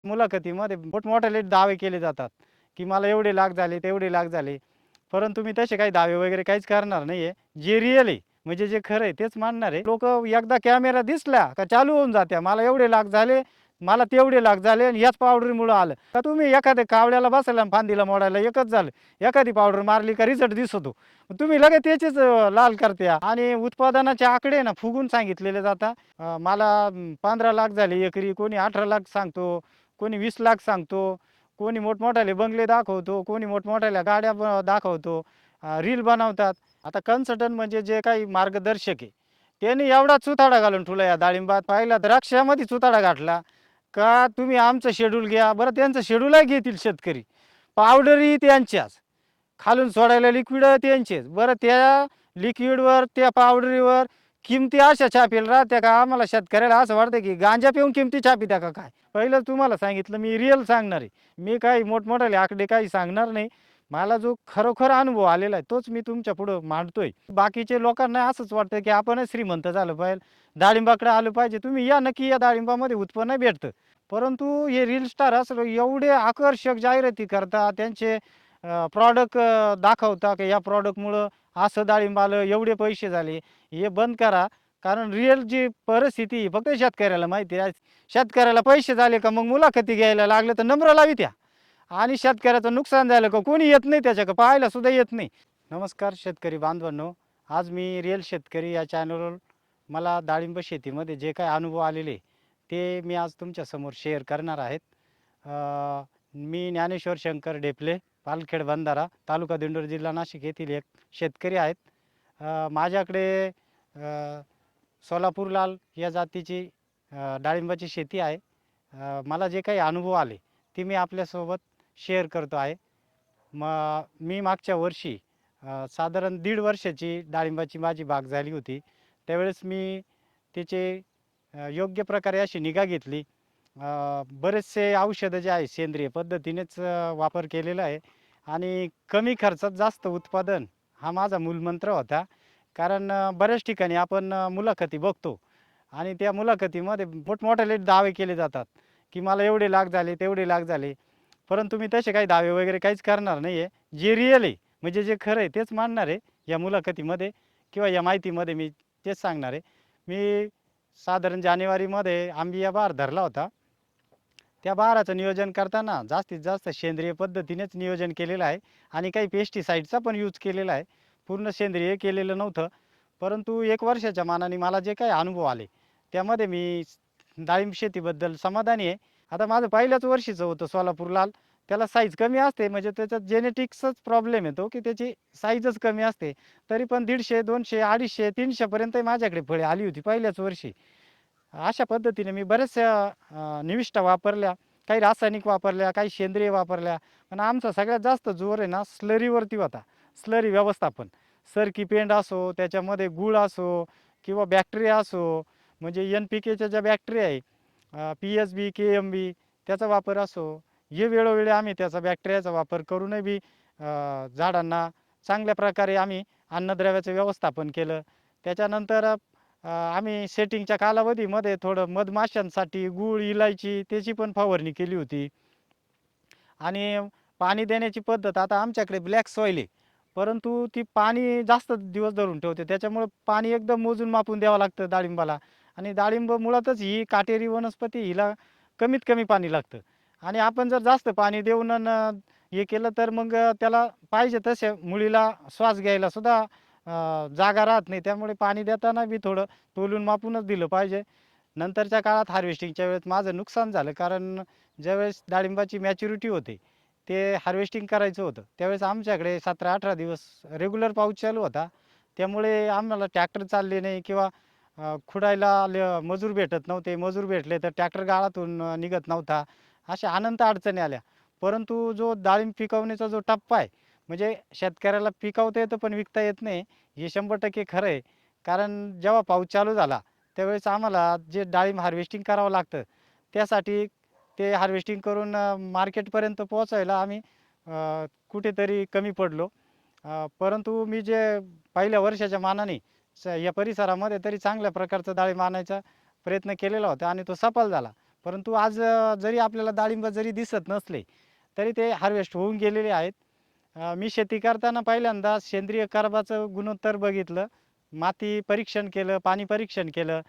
मुलाखतीमध्ये मोठमोठाले दावे केले जातात, की मला एवढे लाख झाले, तेवढे लाख झाले. परंतु मी तसे काही दावे वगैरे काहीच करणार नाहीये. जे रिअल आहे, म्हणजे जे खरं आहे तेच मानणार आहे. लोकं एकदा कॅमेरा दिसला का चालू होऊन जात्या. मला एवढे लाख झाले, मला तेवढे लाख झाले आणि याच पावडरमुळं आलं. का तुम्ही एखाद्या कावळ्याला बसवलं आणि फांदीला मोडायला एकच झालं. एखादी पावडर मारली का रिझल्ट दिसतो. तुम्ही लगेच त्याचेच लाल करत्या आणि उत्पादनाचे आकडे ना फुगून सांगितलेले जातात. मला 15 लाख झाले एकरी, कोणी 18 लाख सांगतो, कोणी 20 लाख सांगतो, कोणी मोठमोठाले बंगले दाखवतो, कोणी मोठमोठ्या गाड्या दाखवतो, रील बनवतात. आता कन्सल्टंट म्हणजे जे काही मार्गदर्शक आहे, त्यांनी एवढा चुताडा घालून ठेवला या डाळिंबात. पाहिला तर द्राक्षामध्ये चुताडा घातला का तुम्ही आमचं शेड्यूल घ्या. बरं त्यांचं शेड्यूलही घेतील शेतकरी. पावडरही त्यांच्याच. खालून सोडायला लिक्विड त्यांचेच. बरं त्या लिक्विडवर, त्या पावडरीवर किमती अशा छापेल राहत्या का आम्हाला शेतकऱ्याला असं वाटतं की गांजा पिऊन किमती छापित्या का काय? पहिलं तुम्हाला सांगितलं मी रिअल सांगणार आहे. मी काही मोठमोठाले आकडे काही सांगणार नाही. मला जो खरोखर अनुभव आलेला आहे तोच मी तुमच्या पुढं मांडतोय. बाकीचे लोकांना असंच वाटतं की आपणच श्रीमंत झालं पाहिजे, डाळिंबाकडे आलं पाहिजे. तुम्ही या नक्की या डाळिंबामध्ये उत्पन्न भेटतं. परंतु हे रील स्टार असं एवढे आकर्षक जाहिराती करतात, त्यांचे प्रॉडक्ट दाखवता की या प्रॉडक्टमुळं असं डाळिंब आलं, एवढे पैसे झाले. हे बंद करा. कारण रिअल जी परिस्थिती आहे फक्त शेतकऱ्याला माहिती आहे. शेतकऱ्याला पैसे झाले का मग मुलाखती घ्यायला लागलं तर नम्र लावित्या आणि शेतकऱ्याचं नुकसान झालं का कोणी येत नाही त्याच्याकडे, पाहायला सुद्धा येत नाही. नमस्कार शेतकरी बांधवांनो, आज मी रिअल शेतकरी या चॅनलवर मला डाळिंब शेतीमध्ये जे काही अनुभव आलेले ते मी आज तुमच्यासमोर शेअर करणार आहेत. मी ज्ञानेश्वर शंकर डेपले, पालखेड बंधारा, तालुका दिंडोरी, जिल्हा नाशिक येथील एक शेतकरी आहेत. माझ्याकडे सोलापूर लाल या जातीची डाळिंबाची शेती आहे. मला जे काही अनुभव आले ते मी आपल्यासोबत शेअर करतो आहे. मी मागच्या वर्षी साधारण 1.5 वर्षाची डाळिंबाची माझी बाग झाली होती. त्यावेळेस मी त्याचे योग्य प्रकारे अशी निगा घेतली. बरेचसे औषधं जे आहे सेंद्रिय पद्धतीनेच वापर केलेला आहे आणि कमी खर्चात जास्त उत्पादन हा माझा मूलमंत्र होता. कारण बऱ्याच ठिकाणी आपण मुलाखती बघतो आणि त्या मुलाखतीमध्ये मोठमोठाले दावे केले जातात, की मला एवढे लाख झाले, तेवढे लाख झाले. परंतु मी तसे काही दावे वगैरे काहीच करणार नाही आहे. जे रिअल आहे, म्हणजे जे खरं आहे तेच मांडणार आहे या मुलाखतीमध्ये किंवा या माहितीमध्ये मी तेच सांगणार आहे. मी साधारण जानेवारीमध्ये आंबिया बहार धरला होता. त्या बहाराचं नियोजन करताना जास्तीत जास्त सेंद्रिय पद्धतीनेच नियोजन केलेलं आहे आणि काही पेस्टिसाईडचा पण यूज केलेला आहे. पूर्ण सेंद्रिय केलेलं नव्हतं. परंतु 1 वर्षाच्या मानाने मला जे काही अनुभव आले, त्यामध्ये मी डाळिंब शेतीबद्दल समाधानी आहे. आता माझं पहिल्याच वर्षीचं होतं सोलापूर लाल. त्याला साईज कमी असते, म्हणजे त्याच्यात जेनेटिक्सचाच प्रॉब्लेम येतो, की त्याची साईजच कमी असते. तरी पण 150, 200, 250, 300 पर्यंत माझ्याकडे फळे आली होती पहिल्याच वर्षी. अशा पद्धतीने मी बऱ्याचशा निविष्ठा वापरल्या, काही रासायनिक वापरल्या, काही सेंद्रिय वापरल्या. पण आमचा सगळ्यात जास्त जोर आहे ना स्लरीवरती होता. स्लरी व्यवस्थापन. सरकी पेंड असो, त्याच्यामध्ये गूळ असो किंवा बॅक्टेरिया असो, म्हणजे NPKच्या ज्या बॅक्टेरिया आहे, PSB, KMB त्याचा वापर असो, हे वेळोवेळी आम्ही त्याचा बॅक्टेरियाचा वापर करूनही बी झाडांना चांगल्या प्रकारे आम्ही अन्नद्रव्याचं व्यवस्थापन केलं. त्याच्यानंतर आम्ही सेटिंगच्या कालावधीमध्ये थोडं मधमाशांसाठी गूळ, इलायची त्याची पण फवारणी केली होती. आणि पाणी देण्याची पद्धत आता आमच्याकडे ब्लॅक सॉईल आहे. परंतु ती पाणी जास्त दिवस धरून ठेवते. त्याच्यामुळं पाणी एकदम मोजून मापून द्यावं लागतं डाळिंबाला आणि डाळिंब मुळातच ही काटेरी वनस्पती, हिला कमीत कमी पाणी लागतं आणि आपण जर जास्त पाणी देऊन हे केलं तर मग त्याला पाहिजे तसे मुळीला श्वास घ्यायला सुद्धा जागा राहत नाही. त्यामुळे पाणी देताना बी थोडं तोलून मापूनच दिलं पाहिजे. नंतरच्या काळात हार्वेस्टिंगच्या वेळेस माझं नुकसान झालं, कारण ज्यावेळेस डाळिंबाची मॅच्युरिटी होते, ते हार्वेस्टिंग करायचं होतं. त्यावेळेस आमच्याकडे 17-18 दिवस रेग्युलर पाऊस चालू होता. त्यामुळे आम्हाला ट्रॅक्टर चालले नाही किंवा खुडायला मजूर भेटत नव्हते. मजूर भेटले तर ट्रॅक्टर गाळातून निघत नव्हता. अशा अनंत अडचणी आल्या. परंतु जो डाळिंब पिकवण्याचा जो टप्पा आहे, म्हणजे शेतकऱ्याला पिकवता येतं पण विकता येत नाही, हे 100% खरं आहे. कारण जेव्हा पाऊस चालू झाला, त्यावेळेस आम्हाला जे डाळिंब हार्वेस्टिंग करावं लागतं, त्यासाठी ते हार्वेस्टिंग करून मार्केटपर्यंत पोहोचायला आम्ही कुठेतरी कमी पडलो. परंतु मी जे पहिल्या वर्षाच्या मानाने या परिसरामध्ये तरी चांगल्या प्रकारचं डाळिंब आणायचा प्रयत्न केलेला होता आणि तो सफल झाला. परंतु आज जरी आपल्याला डाळिंब जरी दिसत नसले तरी ते हार्वेस्ट होऊन गेलेले आहेत. मी शेती करताना पहिल्यांदा सेंद्रिय कर्बाचं गुणोत्तर बघितलं, माती परीक्षण केलं, पाणी परीक्षण केलं.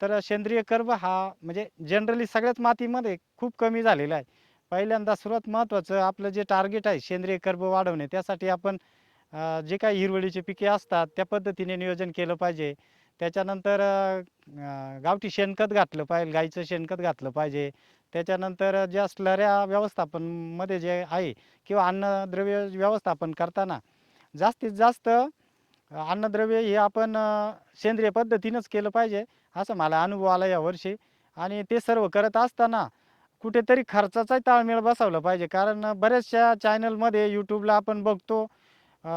तर सेंद्रिय कर्ब हा म्हणजे जनरली सगळ्याच मातीमध्ये खूप कमी झालेला आहे. पहिल्यांदा सर्वात महत्त्वाचं आपलं जे टार्गेट आहे सेंद्रिय कर्ब वाढवणे, त्यासाठी आपण जे काही हिरवळीची पिके असतात त्या पद्धतीने नियोजन केलं पाहिजे. त्याच्यानंतर गावठी शेणखत घातलं पाहिजे, गाईचं शेणखत घातलं पाहिजे. त्याच्यानंतर ज्या स्लऱ्या व्यवस्थापनमध्ये जे आहे किंवा अन्नद्रव्य व्यवस्थापन करताना जास्तीत जास्त अन्नद्रव्य हे आपण सेंद्रिय पद्धतीनंच केलं पाहिजे, असं मला अनुभव आला यावर्षी. आणि ते सर्व करत असताना कुठेतरी खर्चाचाही ताळमेळ बसवला पाहिजे. कारण बऱ्याचशा चॅनलमध्ये यूट्यूबला आपण बघतो,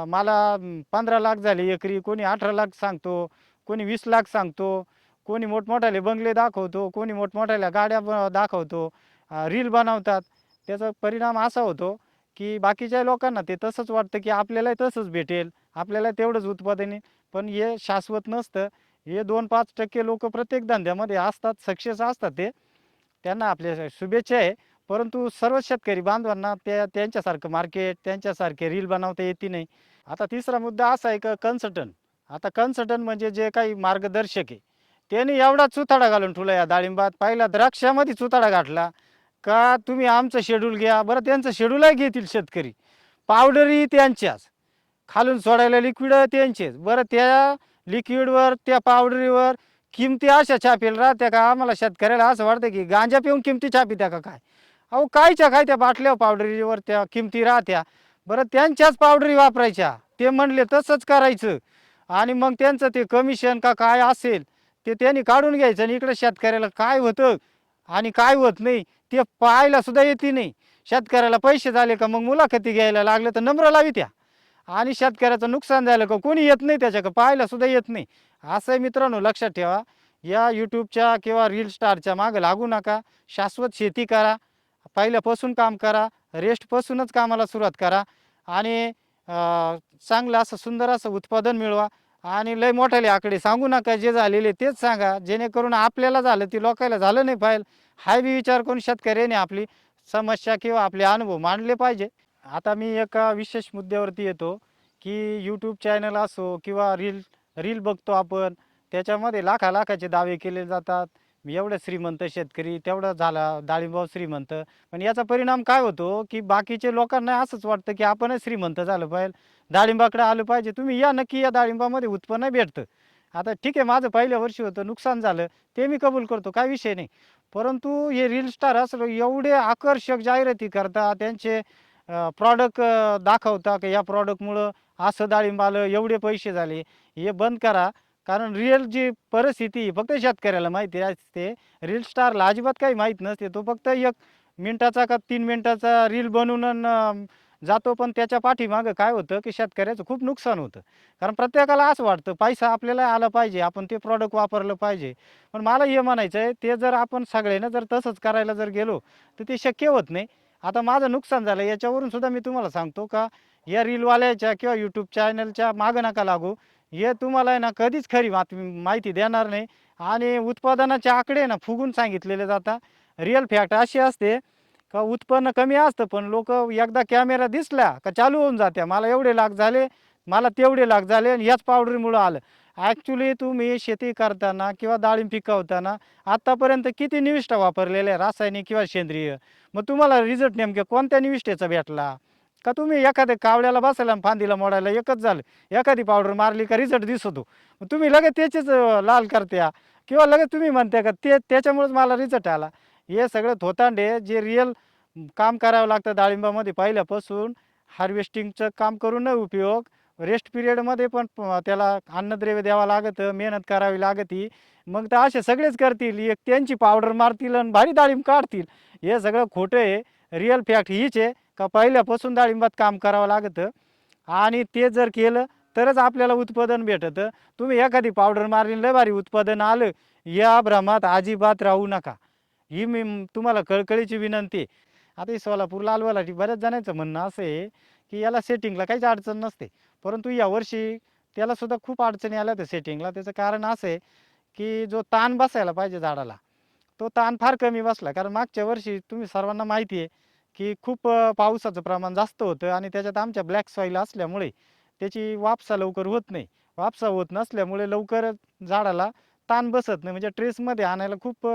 मला 15 लाख झाले एकरी, कोणी 18 लाख सांगतो, कोणी 20 लाख सांगतो, कोणी मोठमोठाले बंगले दाखवतो, कोणी मोठमोठ्याल्या गाड्या दाखवतो, रील बनवतात. त्याचा परिणाम असा होतो की बाकीच्या लोकांना ते तसंच वाटतं की आपल्यालाही तसंच भेटेल, आपल्याला तेवढंच उत्पादन आहे. पण हे शाश्वत नसतं. हे 2-5% लोकं प्रत्येक धंद्यामध्ये असतात, सक्सेस असतात ते. त्यांना आपल्या शुभेच्छा आहे. परंतु सर्व शेतकरी बांधवांना त्यांच्यासारखं मार्केट, त्यांच्यासारखे रील बनवता येते नाही. आता तिसरा मुद्दा असा आहे, का कन्सल्टंट. आता कन्सल्टंट म्हणजे जे काही मार्गदर्शक आहे, त्यांनी एवढा चुताडा घालून ठेवला या डाळिंबात. पहिला द्राक्षामध्ये चुताडा घातला का तुम्ही आमचं शेड्यूल घ्या. बरं, त्यांचं शेड्यूलही घेतील शेतकरी. पावडरही त्यांच्याच, खालून सोडायला लिक्विड त्यांचेच. बरं, त्या लिक्विडवर त्या पावडरीवर किमती अशा छापेल राहत्या का आम्हाला शेतकऱ्याला असं वाटतं की गांजा पिऊन किमती छापित्या का काय. अहो, कायच्या काय त्या बाटल्या पावडरीवर त्या किमती राहत्या. बरं, त्यांच्याच पावडरी वापरायच्या, ते म्हणले तसंच करायचं. आणि मग त्यांचं ते कमिशन का काय असेल ते त्यांनी काढून घ्यायचं. आणि इकडे शेतकऱ्याला काय होतं आणि काय होत नाही ते पाहायला सुद्धा येते नाही. शेतकऱ्याला पैसे झाले का मग मुलाखती घ्यायला लागले तर नम्र लावित्या. आणि शेतकऱ्याचं नुकसान झालं का कोणी येत नाही, त्याच्याकडे पाहायला सुद्धा येत नाही. असं मित्रांनो लक्षात ठेवा, या यूट्यूबच्या किंवा रील स्टारच्या मागं लागू नका. शाश्वत शेती करा, पहिल्यापासून काम करा, रेस्टपासूनच कामाला सुरुवात करा. आणि चांगलं असं सुंदर असं उत्पादन मिळवा. आणि लय मोठाले आकडे सांगू नका, जे झालेले तेच सांगा, जेणेकरून आपल्याला झालं ते लोकायला झालं नाही पाहिजे. हा बी विचार करून शेतकऱ्याने आपली समस्या किंवा आपले अनुभव मांडले पाहिजे. आता मी एका विशेष मुद्द्यावरती येतो, की यूट्यूब चॅनल असो किंवा रील रील बघतो आपण, त्याच्यामध्ये लाखाचे दावे केले जातात. मी एवढं श्रीमंत शेतकरी, तेवढा झाला डाळिंबावर श्रीमंत. पण याचा परिणाम काय होतो, की बाकीचे लोकांना असंच वाटतं की आपणच श्रीमंत झालं पाहिजे, डाळिंबाकडे आलं पाहिजे. तुम्ही या नक्की, या डाळिंबामध्ये उत्पन्न भेटतं. आता ठीक आहे, माझं पहिल्या वर्षी होतं, नुकसान झालं, ते मी कबूल करतो, काय विषय नाही. परंतु हे रील स्टार असं एवढे आकर्षक जाहिराती करतात, त्यांचे प्रॉडक्ट दाखवता की या प्रॉडक्टमुळं असं डाळिंब आलं, एवढे पैसे झाले. हे बंद करा. कारण रिअल जी परिस्थिती आहे, फक्त शेतकऱ्याला माहिती असते. रील स्टारला अजिबात काही माहीत नसते. तो फक्त 1 मिनिटाचा का 3 मिनिटाचा रील बनवून जातो. पण त्याच्या पाठीमागं काय होतं, की शेतकऱ्याचं खूप नुकसान होतं. कारण प्रत्येकाला असं वाटतं पैसा आपल्याला आला पाहिजे, आपण ते प्रॉडक्ट वापरलं पाहिजे. पण मला हे म्हणायचं आहे, ते जर आपण सगळ्यांना जर तसंच करायला जर गेलो, तर ते शक्य होत नाही. आता माझं नुकसान झालं याच्यावरून सुद्धा मी तुम्हाला सांगतो का, या रीलवाल्याच्या किंवा यूट्यूब चॅनलच्या मागं नका लागू. हे तुम्हाला आहे ना कधीच खरी माहिती देणार नाही. आणि उत्पादनाचे आकडे ना फुगून सांगितलेले जातात. रिअल फॅक्ट अशी असते का उत्पन्न कमी असतं, पण लोकं एकदा कॅमेरा दिसला का चालू होऊन जात्या. मला एवढे लाख झाले, मला तेवढे लाख झाले आणि याच पावडरीमुळं आलं. ॲक्च्युली तुम्ही शेती करताना किंवा डाळिंब पिकवताना आत्तापर्यंत किती निविष्ठा वापरलेल्या आहे, रासायनिक किंवा सेंद्रिय? मग तुम्हाला रिझल्ट नेमके कोणत्या निविष्ठेचा भेटला? का तुम्ही एखाद्या कावड्याला बसायला आणि फांदीला मोडायला एकच झालं. एखादी पावडर मारली का रिझल्ट दिसतो. मग तुम्ही लगेच त्याचेच लाल करत्या किंवा लगेच तुम्ही म्हणता का त्याच्यामुळेच मला रिझल्ट आला. हे सगळं थोतांडे, जे रिअल काम करावं लागतं डाळिंबामध्ये पहिल्यापासून. हार्वेस्टिंगचं काम करून नाही उपयोग. रेस्ट पिरियडमध्ये पण त्याला अन्नद्रव्य द्यावं लागतं, मेहनत करावी लागते. मग तर असे सगळेच करतील, एक त्यांची पावडर मारतील आणि भारी डाळिंब काढतील. हे सगळं खोटं आहे. रिअल फॅक्ट हीच आहे का पहिल्यापासून डाळिंबात काम करावं लागतं. आणि ते जर केलं तरच आपल्याला उत्पादन भेटतं. तुम्ही एखादी पावडर मारली लय भारी उत्पादन आलं, या भ्रमात अजिबात राहू नका. ही मी तुम्हाला कळकळीची विनंती आहे. आता ही सोलापूर लालवालाची बऱ्याच जणांचं म्हणणं असं आहे, की याला सेटिंगला काहीच अडचण नसते. परंतु यावर्षी त्यालासुद्धा खूप अडचणी आल्या होत्या सेटिंगला. त्याचं कारण असं आहे, की जो ताण बसायला पाहिजे झाडाला, तो ताण फार कमी बसला. कारण मागच्या वर्षी तुम्ही सर्वांना माहिती आहे, की खूप पावसाचं प्रमाण जास्त होतं आणि त्याच्यात आमच्या ब्लॅक सॉईल असल्यामुळे त्याची वापसा लवकर होत नाही. वापसा होत नसल्यामुळे लवकर झाडाला ताण बसत नाही. म्हणजे ट्रेसमध्ये आणायला खूप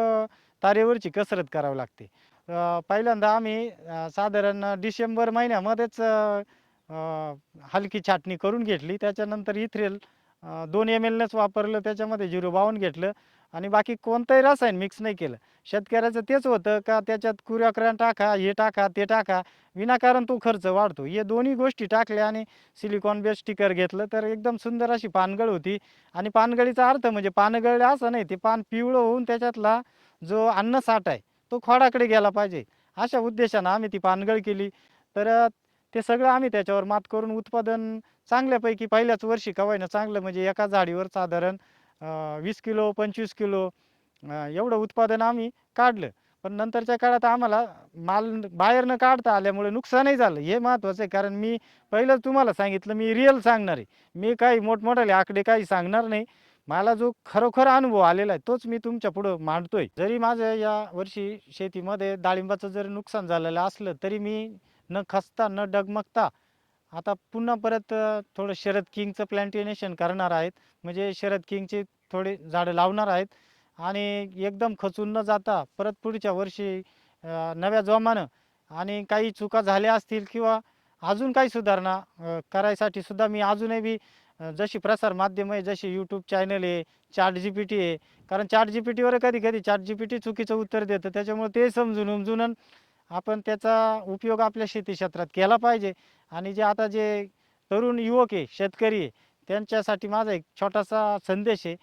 तारेवरची कसरत करावी लागते. पहिल्यांदा आम्ही साधारण डिसेंबर महिन्यामध्येच अ, हलकी छाटणी करून घेतली. त्याच्यानंतर इथ्रेल 2 ml वापरलं, त्याच्यामध्ये 052 घेतलं आणि बाकी कोणतंही रसायन मिक्स नाही केलं. शेतकऱ्याचं तेच होतं का त्याच्यात कुऱ्हाकरण टाका, हे टाका, ते टाका, विनाकारण तो खर्च वाढतो. हे दोन्ही गोष्टी टाकल्या आणि सिलिकॉन बेस स्टिकर घेतलं तर एकदम सुंदर अशी पानगळ होती. आणि पानगळीचा अर्थ म्हणजे पानं गळले असं नाही, ते पान पिवळं होऊन त्याच्यातला जो अन्नसाठा आहे तो खोडाकडे गेला पाहिजे. अशा उद्देशानं आम्ही ती पानगळ केली. तर ते सगळं आम्ही त्याच्यावर मात करून उत्पादन चांगल्यापैकी पहिल्याच वर्षी का होईना चांगलं, म्हणजे एका झाडीवर साधारण 20 किलो 25 किलो एवढं उत्पादन आम्ही काढलं. पण नंतरच्या काळात आम्हाला माल बाहेर न काढता आल्यामुळे नुकसानही झालं. हे महत्त्वाचं आहे. कारण मी पहिलं तुम्हाला सांगितलं, मी रिअल सांगणार आहे. मी काही मोठमोठाले आकडे काही सांगणार नाही. मला जो खरोखर अनुभव आलेला आहे तोच मी तुमच्या पुढं मांडतोय. जरी माझं या वर्षी शेतीमध्ये डाळिंबाचं जरी नुकसान झालेलं असलं तरी मी न खचता न डगमगता आता पुन्हा परत थोडं शरद किंगचं प्लांटेशन करणार आहेत. म्हणजे शरद किंगची थोडी झाडं लावणार आहेत आणि एकदम खचून न जाता परत पुढच्या वर्षी नव्या जोमानं आणि काही चुका झाल्या असतील किंवा अजून काही सुधारणा करायसाठी सुद्धा मी अजूनही बी जशी प्रसार माध्यम आहे, जशी यूट्यूब चॅनल आहे, ChatGPT आहे. कारण ChatGPTवर कधी-कधी ChatGPT चुकीचं उत्तर देतं. त्याच्यामुळे ते समजून उमजून आपण त्याचा उपयोग आपल्या शेती क्षेत्रात केला पाहिजे. आणि जे आता जे तरुण युवक आहे, शेतकरी आहे, त्यांच्यासाठी माझा एक छोटासा संदेश आहे,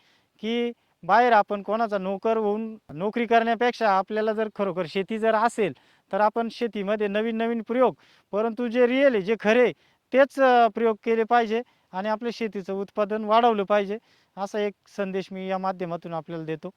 की बाहेर आपण कोणाचा नोकर होऊन नोकरी करण्यापेक्षा आपल्याला जर खरोखर शेती जर असेल, तर आपण शेतीमध्ये नवीन-नवीन प्रयोग, परंतु जे रिअल आहे, जे खरे आहे, तेच प्रयोग केले पाहिजे आणि आपल्या शेतीचं उत्पादन वाढवलं पाहिजे. असा एक संदेश मी या माध्यमातून आपल्याला देतो.